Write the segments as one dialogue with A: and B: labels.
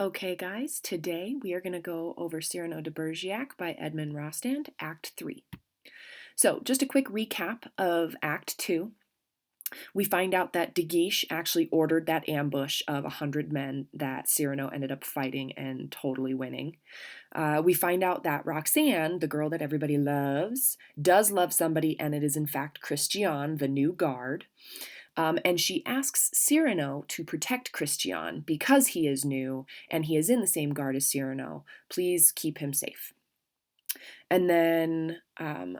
A: Okay, guys, today we are going to go over Cyrano de Bergerac by Edmond Rostand, Act 3. So, just a quick recap of Act 2. We find out that De Guiche actually ordered that ambush of 100 men that Cyrano ended up fighting and totally winning. We find out that Roxanne, the girl that everybody loves, does love somebody, and it is in fact Christian, the new guard. And she asks Cyrano to protect Christian because he is new and he is in the same guard as Cyrano. Please keep him safe. And then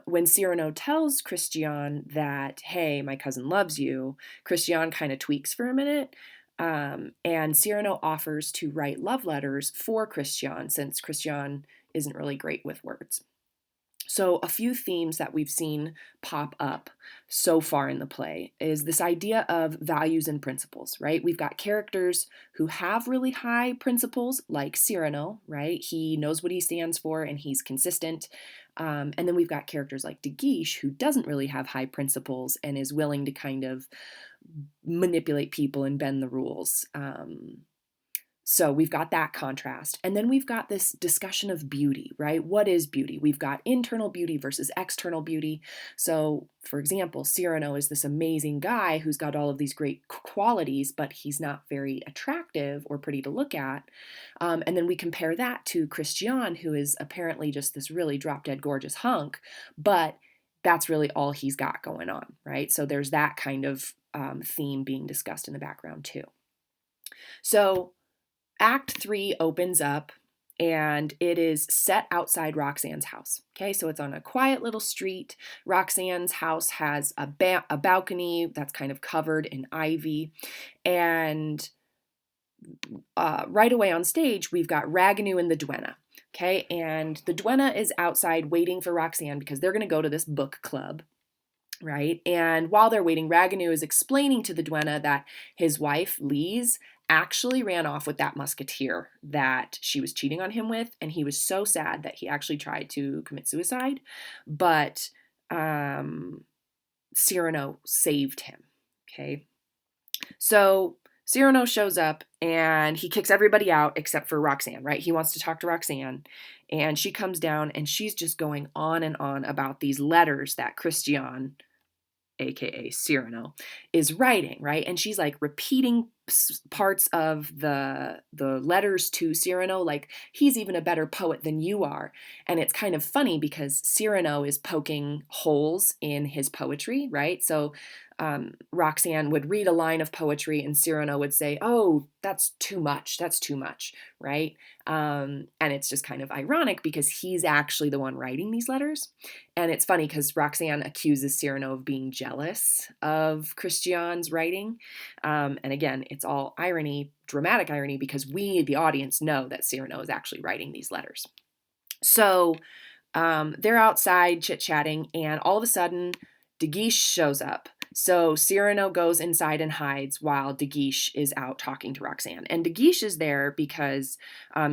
A: when Cyrano tells Christian that, hey, my cousin loves you, Christian kind of tweaks for a minute. And Cyrano offers to write love letters for Christian since Christian isn't really great with words. So, a few themes that we've seen pop up so far in the play is this idea of values and principles, right? We've got characters who have really high principles, like Cyrano, right? He knows what he stands for and he's consistent. And then we've got characters like De Guiche, who doesn't really have high principles and is willing to kind of manipulate people and bend the rules. So we've got that contrast. And then we've got this discussion of beauty, right? What is beauty? We've got internal beauty versus external beauty. So, for example, Cyrano is this amazing guy who's got all of these great qualities, but he's not very attractive or pretty to look at. And then we compare that to Christian, who is apparently just this really drop dead gorgeous hunk, but that's really all he's got going on, right? So there's that kind of theme being discussed in the background too. So Act 3 opens up and it is set outside Roxanne's house. Okay, so it's on a quiet little street. Roxanne's house has a balcony that's kind of covered in ivy. And right away on stage, we've got Ragueneau and the duenna. Okay, and the duenna is outside waiting for Roxanne because they're going to go to this book club. Right? And while they're waiting, Ragueneau is explaining to the duenna that his wife, Lise, actually ran off with that musketeer that she was cheating on him with. And he was so sad that he actually tried to commit suicide. But Cyrano saved him. Okay. So Cyrano shows up and he kicks everybody out except for Roxanne, right? He wants to talk to Roxanne. And she comes down and she's just going on and on about these letters that Christian, aka Cyrano, is writing, right? And she's like repeating parts of the letters to Cyrano, like he's even a better poet than you are. And it's kind of funny because Cyrano is poking holes in his poetry, right? So Roxanne would read a line of poetry and Cyrano would say, oh, that's too much, right? And it's just kind of ironic because he's actually the one writing these letters. And it's funny because Roxanne accuses Cyrano of being jealous of Christian's writing. And again, it's all irony, dramatic irony, because we, the audience, know that Cyrano is actually writing these letters. So they're outside chit-chatting, and all of a sudden, De Guiche shows up. So Cyrano goes inside and hides while De Guiche is out talking to Roxanne. And De Guiche is there because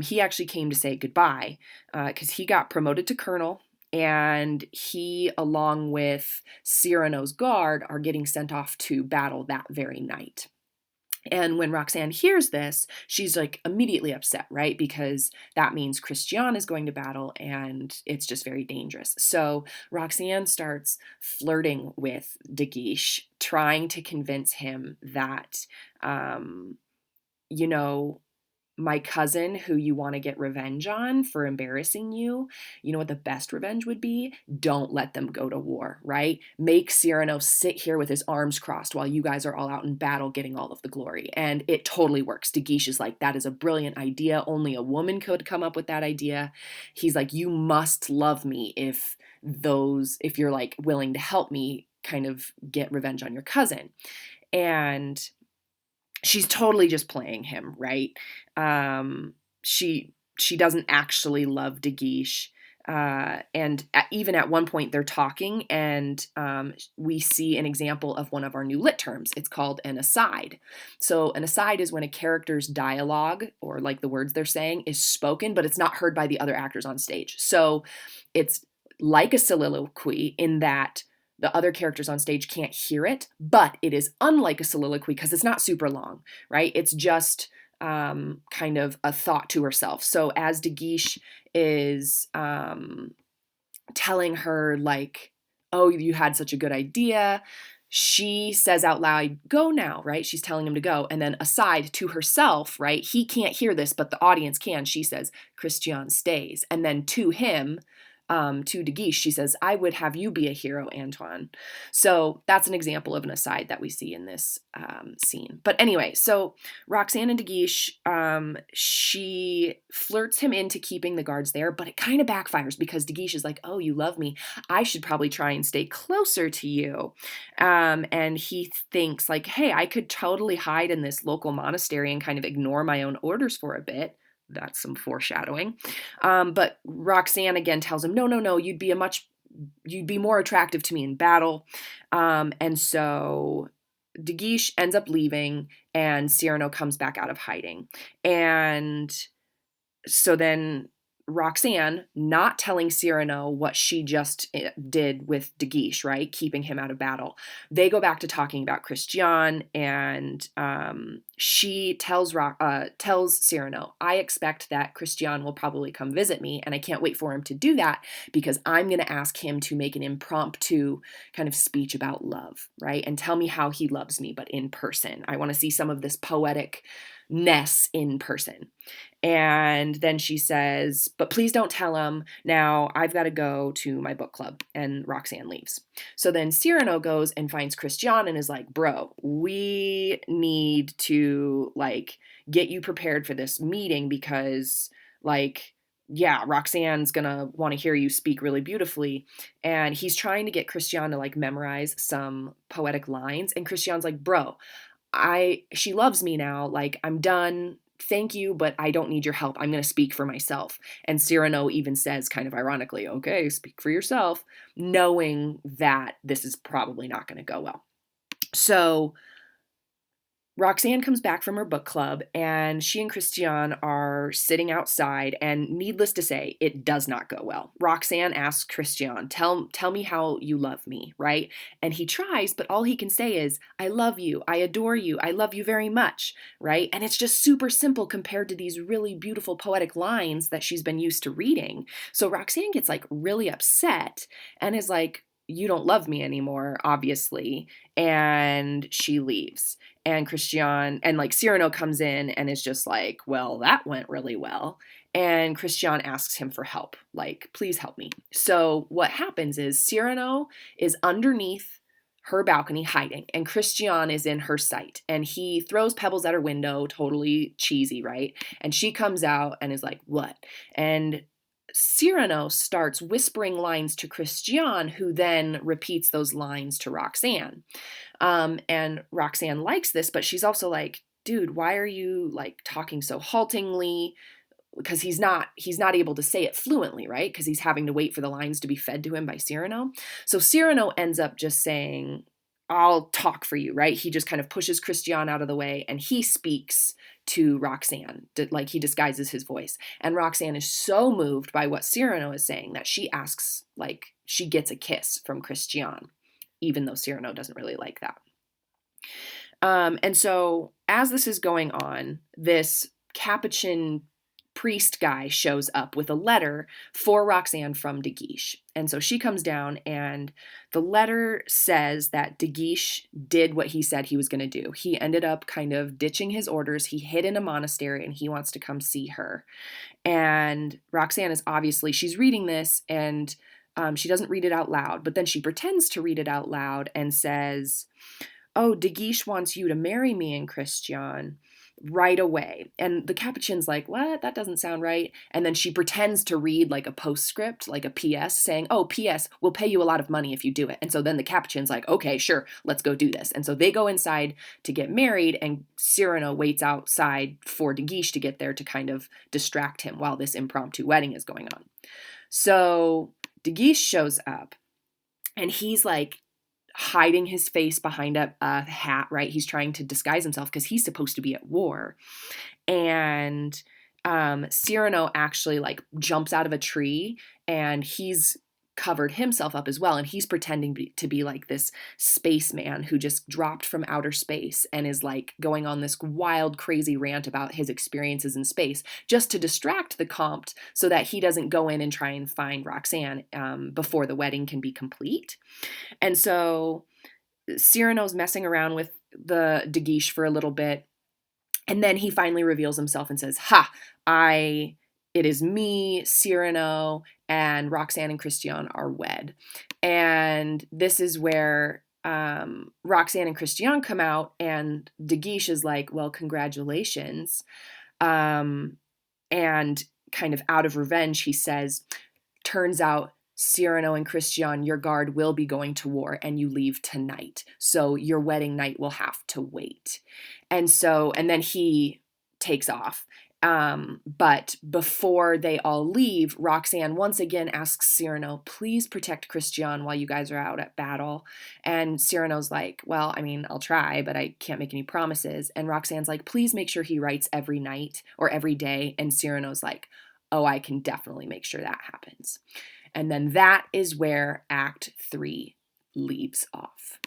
A: he actually came to say goodbye because he got promoted to colonel. And he, along with Cyrano's guard, are getting sent off to battle that very night. And when Roxanne hears this, she's like immediately upset, right? Because that means Christian is going to battle and it's just very dangerous. So Roxanne starts flirting with De Guiche, trying to convince him that, you know, my cousin who you want to get revenge on for embarrassing you, you know what the best revenge would be? Don't let them go to war, right? Make Cyrano sit here with his arms crossed while you guys are all out in battle getting all of the glory. And it totally works. De Guiche is like, that is a brilliant idea. Only a woman could come up with that idea. He's like, you must love me if you're like willing to help me kind of get revenge on your cousin. And she's totally just playing him, right? She doesn't actually love De Guiche. And even at one point they're talking and we see an example of one of our new lit terms. It's called an aside. So an aside is when a character's dialogue, or like the words they're saying, is spoken, but it's not heard by the other actors on stage. So it's like a soliloquy in that the other characters on stage can't hear it, but it is unlike a soliloquy because it's not super long, right? It's just kind of a thought to herself. So as De Guiche is telling her, like, oh, you had such a good idea, she says out loud, go now, right? She's telling him to go. And then aside to herself, right? He can't hear this, but the audience can. She says, Christian stays. And then to him, to De Guiche, she says, I would have you be a hero, Antoine. So that's an example of an aside that we see in this scene. But anyway, so Roxanne and De Guiche, she flirts him into keeping the guards there, but it kind of backfires because De Guiche is like, oh, you love me. I should probably try and stay closer to you. And he thinks like, hey, I could totally hide in this local monastery and kind of ignore my own orders for a bit. That's some foreshadowing. But Roxanne again tells him, no, you'd be more attractive to me in battle. And so De Guiche ends up leaving and Cyrano comes back out of hiding. And so then Roxanne, not telling Cyrano what she just did with De Guiche, right? Keeping him out of battle. They go back to talking about Christian, and she tells Cyrano, I expect that Christian will probably come visit me, and I can't wait for him to do that because I'm going to ask him to make an impromptu kind of speech about love, right? And tell me how he loves me, but in person. I want to see some of this poetic-ness in person. And then she says, but please don't tell him. Now I've got to go to my book club. And Roxanne leaves. So then Cyrano goes and finds Christian and is like, bro, we need to like get you prepared for this meeting because like, yeah, Roxanne's gonna want to hear you speak really beautifully. And he's trying to get Christian to like memorize some poetic lines. And Christian's like, bro, she loves me now. Like, I'm done. Thank you, but I don't need your help. I'm going to speak for myself. And Cyrano even says, kind of ironically, okay, speak for yourself, knowing that this is probably not going to go well. So Roxanne comes back from her book club and she and Christian are sitting outside, and needless to say, it does not go well. Roxanne asks Christian, tell me how you love me, right? And he tries, but all he can say is, I love you, I adore you, I love you very much, right? And it's just super simple compared to these really beautiful poetic lines that she's been used to reading. So Roxanne gets like really upset and is like, you don't love me anymore, obviously. And she leaves. And Christian, and like Cyrano comes in and is just like, well, that went really well. And Christian asks him for help, like, please help me. So what happens is Cyrano is underneath her balcony hiding, and Christian is in her sight. And he throws pebbles at her window, totally cheesy, right? And she comes out and is like, what? And Cyrano starts whispering lines to Christian, who then repeats those lines to Roxanne. And Roxanne likes this, but she's also like, dude, why are you like talking so haltingly? Because he's not able to say it fluently, right? Because he's having to wait for the lines to be fed to him by Cyrano. So Cyrano ends up just saying, I'll talk for you, right? He just kind of pushes Christian out of the way and he speaks to Roxanne, like he disguises his voice. And Roxanne is so moved by what Cyrano is saying that she asks, like, she gets a kiss from Christian, even though Cyrano doesn't really like that. And so as this is going on, this Capuchin priest guy shows up with a letter for Roxanne from De Guiche. And so she comes down, and the letter says that De Guiche did what he said he was going to do. He ended up kind of ditching his orders. He hid in a monastery, and he wants to come see her. And Roxanne is obviously, she's reading this, and she doesn't read it out loud, but then she pretends to read it out loud and says, oh, De Guiche wants you to marry me and Christian right away. And the Capuchin's like, what? That doesn't sound right. And then she pretends to read like a postscript, like a PS, saying, oh, PS, we'll pay you a lot of money if you do it. And so then the Capuchin's like, okay, sure, let's go do this. And so they go inside to get married, and Cyrano waits outside for De Guiche to get there to kind of distract him while this impromptu wedding is going on. So De Guiche shows up, and he's like hiding his face behind a hat, right? He's trying to disguise himself because he's supposed to be at war. And Cyrano actually like jumps out of a tree, and he's covered himself up as well, and he's pretending to be like this spaceman who just dropped from outer space and is like going on this wild, crazy rant about his experiences in space just to distract the Comte so that he doesn't go in and try and find Roxanne before the wedding can be complete. And so Cyrano's messing around with the De Guiche for a little bit, and then he finally reveals himself and says, "Ha, it is me, Cyrano, and Roxanne and Christian are wed." And this is where Roxanne and Christian come out, and De Guiche is like, "Well, congratulations." And kind of out of revenge, he says, "Turns out Cyrano and Christian, your guard will be going to war and you leave tonight. So your wedding night will have to wait." And then he takes off. But before they all leave, Roxanne once again asks Cyrano, "Please protect Christian while you guys are out at battle." And Cyrano's like, "Well, I mean, I'll try, but I can't make any promises." And Roxanne's like, "Please make sure he writes every night or every day." And Cyrano's like, "Oh, I can definitely make sure that happens." And then that is where Act 3 leaves off.